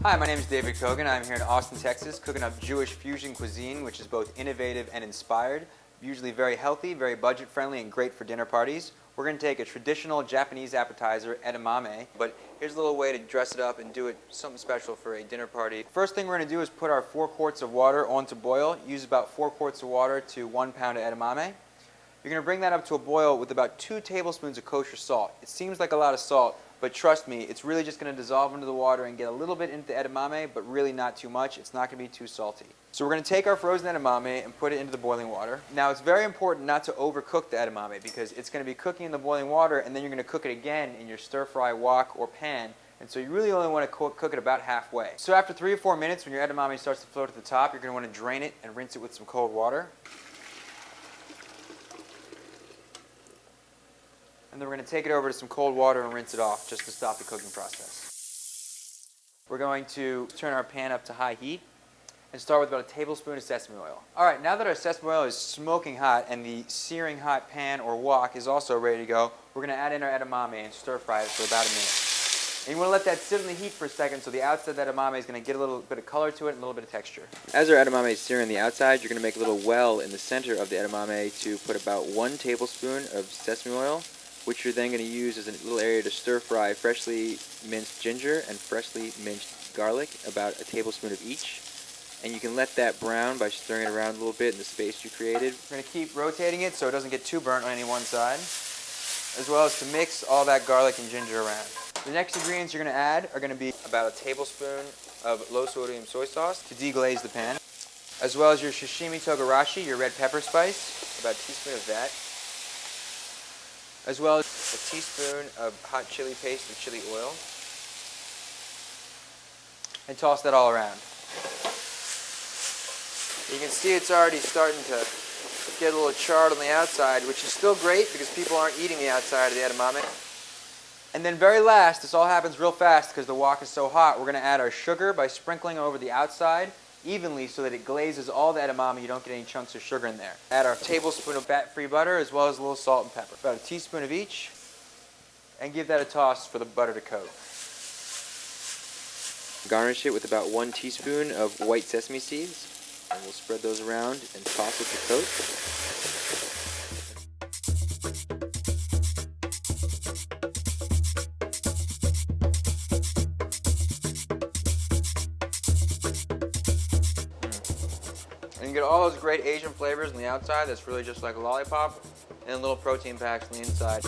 Hi, my name is David Kogan. I'm here in Austin, Texas, cooking up Jewish fusion cuisine, which is both innovative and inspired, usually very healthy, very budget-friendly, and great for dinner parties. We're going to take a traditional Japanese appetizer, edamame, but here's a little way to dress it up and do it something special for a dinner party. First thing we're going to do is put our 4 quarts of water on to boil. Use about 4 quarts of water to 1 pound of edamame. You're going to bring that up to a boil with about 2 tablespoons of kosher salt. It seems like a lot of salt, but trust me, it's really just going to dissolve into the water and get a little bit into the edamame, but really not too much. It's not going to be too salty. So we're going to take our frozen edamame and put it into the boiling water. Now it's very important not to overcook the edamame because it's going to be cooking in the boiling water and then you're going to cook it again in your stir-fry wok or pan. And so you really only want to cook it about halfway. So after 3 or 4 minutes, when your edamame starts to float at the top, you're going to want to drain it and rinse it with some cold water. And then we're going to take it over to some cold water and rinse it off just to stop the cooking process. We're going to turn our pan up to high heat and start with about a tablespoon of sesame oil. Alright, now that our sesame oil is smoking hot and the searing hot pan or wok is also ready to go, we're going to add in our edamame and stir fry it for about a minute. And you want to let that sit in the heat for a second so the outside of the edamame is going to get a little bit of color to it and a little bit of texture. As our edamame is searing on the outside, you're going to make a little well in the center of the edamame to put about 1 tablespoon of sesame oil, which you're then going to use as a little area to stir fry freshly minced ginger and freshly minced garlic, about a tablespoon of each. And you can let that brown by stirring it around a little bit in the space you created. We're going to keep rotating it so it doesn't get too burnt on any one side, as well as to mix all that garlic and ginger around. The next ingredients you're going to add are going to be about a tablespoon of low sodium soy sauce to deglaze the pan, as well as your sashimi togarashi, your red pepper spice, about a teaspoon of that, as well as a teaspoon of hot chili paste and chili oil, and toss that all around. You can see it's already starting to get a little charred on the outside, which is still great because people aren't eating the outside of the edamame. And then very last, this all happens real fast because the wok is so hot, we're going to add our sugar by sprinkling over the outside evenly so that it glazes all the edamame. You don't get any chunks of sugar in there. Add our tablespoon of fat-free butter as well as a little salt and pepper. About a teaspoon of each. And give that a toss for the butter to coat. Garnish it with about 1 teaspoon of white sesame seeds. And we'll spread those around and toss it to coat. And you get all those great Asian flavors on the outside that's really just like a lollipop, and little protein packs on the inside.